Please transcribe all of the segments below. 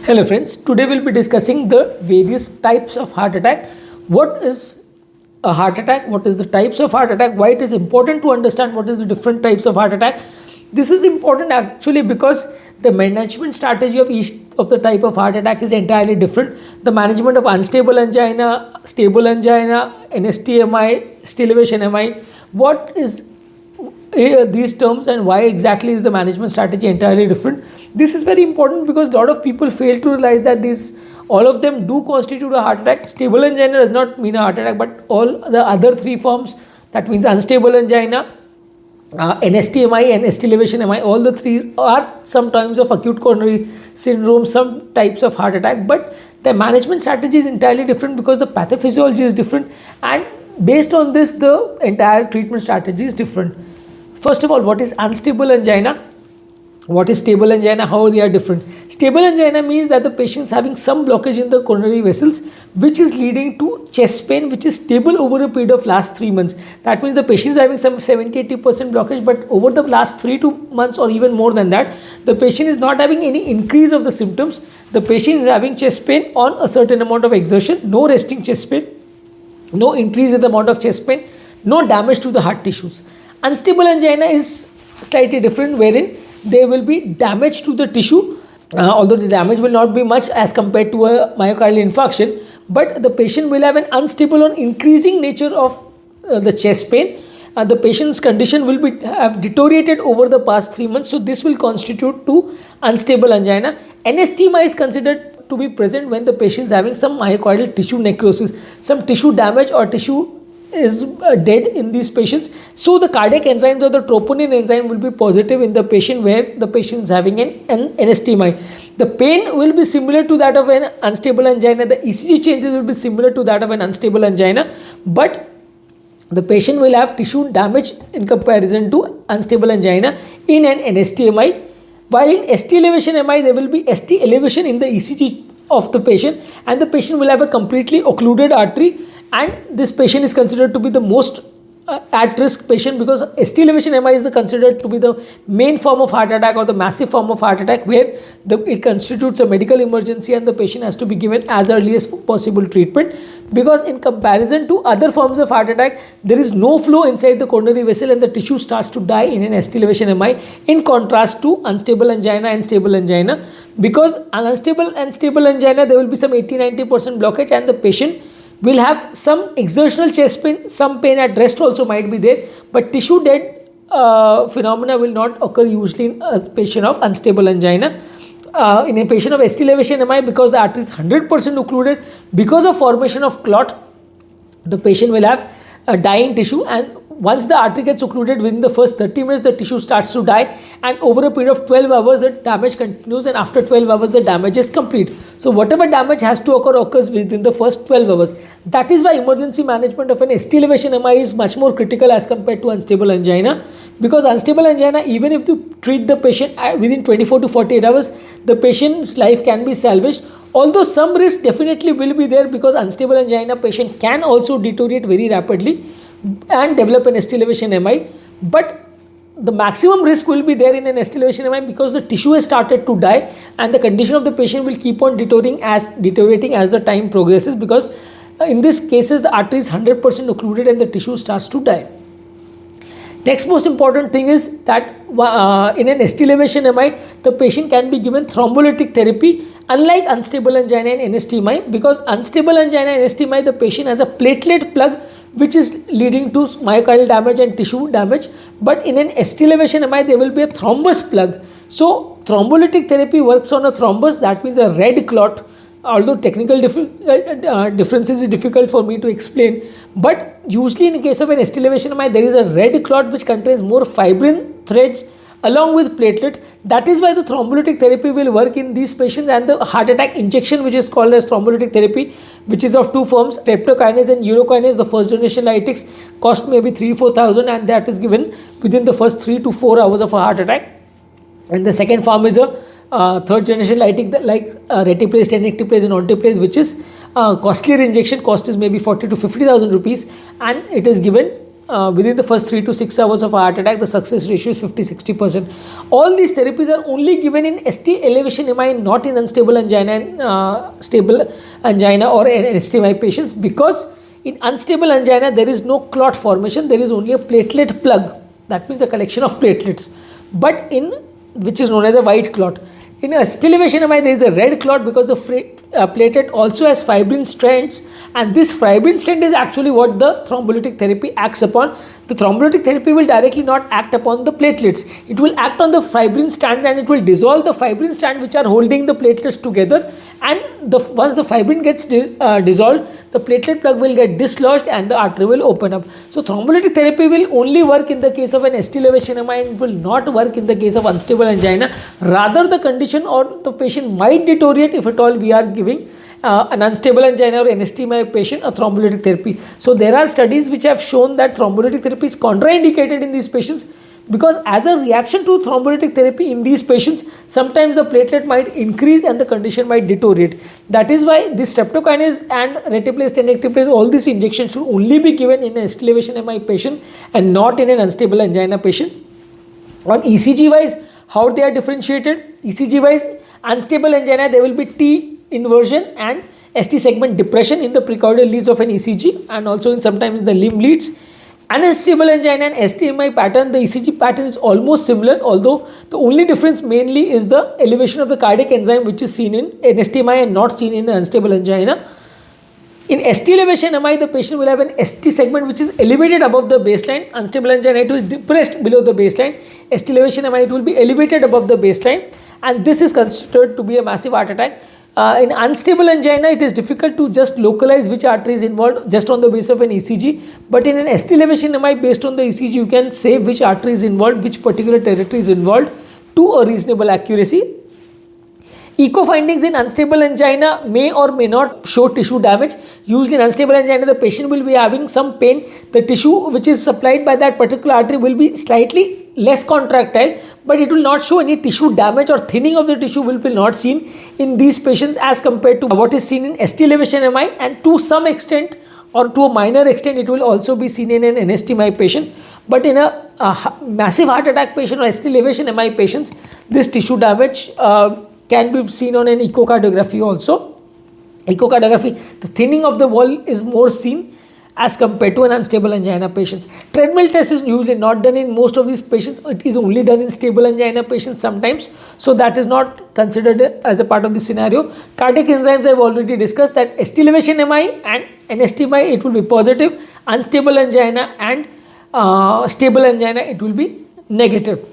Hello friends, today we'll be discussing the various types of heart attack. What is a heart attack? What is the types of heart attack? Why it is important to understand what is the different types of heart attack? This is important actually because the management strategy of each of the type of heart attack is entirely different. The management of unstable angina, stable angina, NSTMI, still elevation MI, what is these terms and why exactly is the management strategy entirely different? This is very important because a lot of people fail to realize that all of them do constitute a heart attack. Stable angina does not mean a heart attack, but all the other three forms, that means unstable angina, NSTMI and ST elevation MI, all the three are sometimes of acute coronary syndrome, some types of heart attack, but the management strategy is entirely different because the pathophysiology is different, and based on this the entire treatment strategy is different. First of all, what is unstable angina? What is stable angina? How they are different? Stable angina means that the patient is having some blockage in the coronary vessels which is leading to chest pain which is stable over a period of last 3 months. That means the patient is having some 70-80% blockage, but over the last 3 months or even more than that, the patient is not having any increase of the symptoms. The patient is having chest pain on a certain amount of exertion, no resting chest pain, no increase in the amount of chest pain, no damage to the heart tissues. Unstable angina is slightly different, wherein there will be damage to the tissue, although the damage will not be much as compared to a myocardial infarction, but the patient will have an unstable or increasing nature of the chest pain. The patient's condition will have deteriorated over the past 3 months, so this will constitute to unstable angina. NSTMI is considered to be present when the patient is having some myocardial tissue necrosis, some tissue damage or tissue is dead in these patients. So the cardiac enzymes or the troponin enzyme will be positive in the patient where the patient is having an NSTMI. The pain will be similar to that of an unstable angina. The ECG changes will be similar to that of an unstable angina, but the patient will have tissue damage in comparison to unstable angina in an NSTMI. While in ST elevation MI, there will be ST elevation in the ECG of the patient, and the patient will have a completely occluded artery, and this patient is considered to be the most at risk patient because ST elevation MI is considered to be the main form of heart attack or the massive form of heart attack where it constitutes a medical emergency and the patient has to be given as early as possible treatment, because in comparison to other forms of heart attack there is no flow inside the coronary vessel and the tissue starts to die in an ST elevation MI, in contrast to unstable angina and stable angina. Because unstable and stable angina there will be some 80-90% blockage and the patient will have some exertional chest pain, some pain at rest also might be there, but tissue dead phenomena will not occur usually in a patient of unstable angina. In a patient of ST elevation MI, because the artery is 100% occluded, because of formation of clot, the patient will have a dying tissue, and once the artery gets occluded within the first 30 minutes the tissue starts to die, and over a period of 12 hours the damage continues, and after 12 hours the damage is complete. So whatever damage has to occur occurs within the first 12 hours. That is why emergency management of an ST elevation MI is much more critical as compared to unstable angina, because unstable angina, even if you treat the patient within 24 to 48 hours, the patient's life can be salvaged. Although some risk definitely will be there, because unstable angina patient can also deteriorate very rapidly and develop an ST elevation MI, but the maximum risk will be there in an ST elevation MI because the tissue has started to die and the condition of the patient will keep on deteriorating as the time progresses, because in these cases the artery is 100% occluded and the tissue starts to die. Next most important thing is that in an ST elevation MI, the patient can be given thrombolytic therapy, unlike unstable angina and NSTMI, because unstable angina and NSTMI the patient has a platelet plug which is leading to myocardial damage and tissue damage, but in an ST elevation MI there will be a thrombus plug. So thrombolytic therapy works on a thrombus, that means a red clot. Although technical differences is difficult for me to explain, but usually in case of an ST elevation MI there is a red clot which contains more fibrin threads along with platelets. That is why the thrombolytic therapy will work in these patients, and the heart attack injection which is called as thrombolytic therapy, which is of two forms, streptokinase and urokinase. The first generation lytics cost maybe 3,000-4,000 and that is given within the first 3 to 4 hours of a heart attack, and the second form is a third generation lytic like retiplase, tenecteplase and onteplase, which is costlier injection. Cost is maybe 40 to 50,000 rupees and it is given within the first 3 to 6 hours of a heart attack, the success ratio is 50-60%. All these therapies are only given in ST elevation MI, not in unstable angina and stable angina or STMI patients, because in unstable angina there is no clot formation, there is only a platelet plug. That means a collection of platelets, but in which is known as a white clot. In a ST elevation MI there is a red clot because the platelet also has fibrin strands, and this fibrin strand is actually what the thrombolytic therapy acts upon. The thrombolytic therapy will directly not act upon the platelets. It will act on the fibrin strands and it will dissolve the fibrin strand which are holding the platelets together, and once the fibrin gets dissolved, the platelet plug will get dislodged and the artery will open up. So thrombolytic therapy will only work in the case of an ST elevation MI and will not work in the case of unstable angina. Rather, the condition or the patient might deteriorate if at all we are giving an unstable angina or an STMI patient a thrombolytic therapy. So there are studies which have shown that thrombolytic therapy is contraindicated in these patients, because as a reaction to thrombolytic therapy in these patients, sometimes the platelet might increase and the condition might deteriorate. That is why this streptokinase and reticulase, tenecteplase, all these injections should only be given in an ST elevation MI patient and not in an unstable angina patient. On ECG wise, how they are differentiated? ECG wise, unstable angina, there will be T inversion and ST segment depression in the precordial leads of an ECG, and also in sometimes in the limb leads. Unstable angina and STMI pattern, the ECG pattern is almost similar, although the only difference mainly is the elevation of the cardiac enzyme, which is seen in an STMI and not seen in an unstable angina. In ST elevation MI, the patient will have an ST segment which is elevated above the baseline. Unstable angina, it is depressed below the baseline. ST elevation MI, it will be elevated above the baseline, and this is considered to be a massive heart attack. In unstable angina, it is difficult to just localize which artery is involved just on the basis of an ECG. But in an ST elevation MI, based on the ECG, you can say which artery is involved, which particular territory is involved to a reasonable accuracy. Echo findings in unstable angina may or may not show tissue damage. Usually in unstable angina, the patient will be having some pain. The tissue which is supplied by that particular artery will be slightly less contractile, but it will not show any tissue damage, or thinning of the tissue will be not seen in these patients as compared to what is seen in ST elevation MI, and to some extent or to a minor extent it will also be seen in an NSTMI patient. But in a massive heart attack patient or ST elevation MI patients, this tissue damage can be seen on an echocardiography also. Echocardiography, the thinning of the wall is more seen as compared to an unstable angina patients. Treadmill test is usually not done in most of these patients. It is only done in stable angina patients sometimes. So that is not considered as a part of the scenario. Cardiac enzymes I have already discussed that ST elevation MI and NSTMI, it will be positive. Unstable angina and stable angina, it will be negative.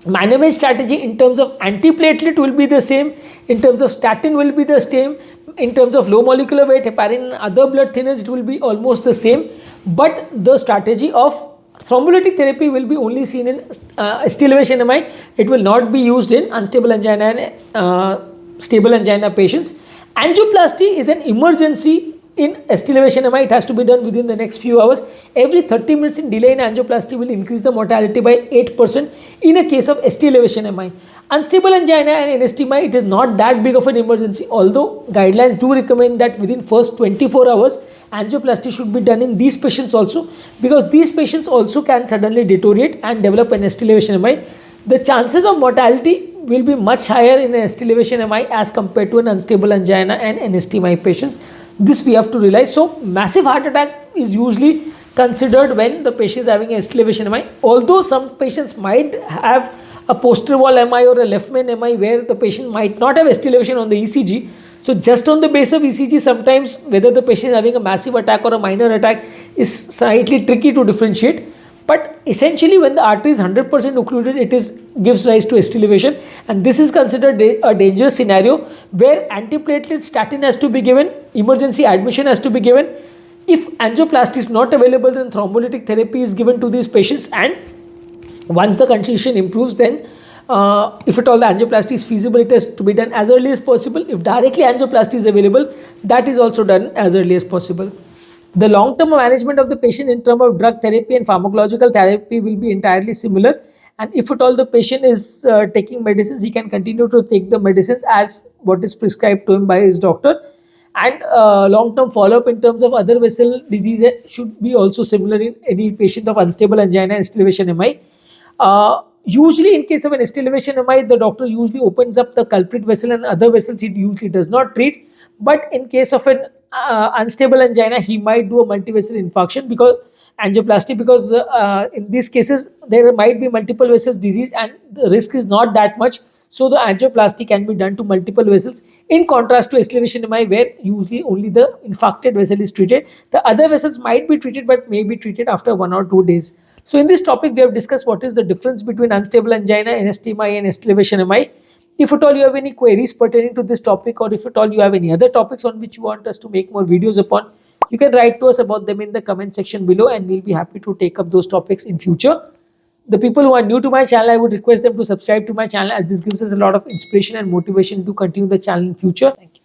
Management strategy in terms of antiplatelet will be the same, in terms of statin will be the same, in terms of low molecular weight, heparin and other blood thinners, it will be almost the same, but the strategy of thrombolytic therapy will be only seen in ST elevation MI. It will not be used in unstable angina and stable angina patients. Angioplasty is an emergency in ST elevation MI. It has to be done within the next few hours. Every 30 minutes in delay in angioplasty will increase the mortality by 8% in a case of ST elevation MI. Unstable angina and NSTMI, it is not that big of an emergency, although guidelines do recommend that within first 24 hours angioplasty should be done in these patients also, because these patients also can suddenly deteriorate and develop an ST elevation MI. The chances of mortality will be much higher in an ST elevation MI as compared to an unstable angina and NSTMI patients. This we have to realize. So massive heart attack is usually considered when the patient is having a ST elevation MI, although some patients might have a posterior wall MI or a left main MI where the patient might not have ST elevation on the ECG. So just on the basis of ECG, sometimes whether the patient is having a massive attack or a minor attack is slightly tricky to differentiate. But essentially when the artery is 100% occluded, it gives rise to ST elevation, and this is considered a dangerous scenario where antiplatelet statin has to be given, emergency admission has to be given. If angioplasty is not available, then thrombolytic therapy is given to these patients, and once the condition improves, then if at all the angioplasty is feasible, it has to be done as early as possible. If directly angioplasty is available, that is also done as early as possible. The long-term management of the patient in terms of drug therapy and pharmacological therapy will be entirely similar, and if at all the patient is taking medicines, he can continue to take the medicines as what is prescribed to him by his doctor. And long-term follow-up in terms of other vessel disease should be also similar in any patient of unstable angina and elevation MI. Usually in case of an elevation MI, the doctor usually opens up the culprit vessel, and other vessels he usually does not treat. But in case of an unstable angina, he might do a multivessel infarction because angioplasty, because in these cases there might be multiple vessels disease and the risk is not that much. So the angioplasty can be done to multiple vessels, in contrast to elevation MI, where usually only the infarcted vessel is treated. The other vessels might be treated but may be treated after 1 or 2 days. So in this topic we have discussed what is the difference between unstable angina, NSTMI and elevation MI. If at all you have any queries pertaining to this topic, or if at all you have any other topics on which you want us to make more videos upon, you can write to us about them in the comment section below, and we'll be happy to take up those topics in future. The people who are new to my channel, I would request them to subscribe to my channel, as this gives us a lot of inspiration and motivation to continue the channel in future. Thank you.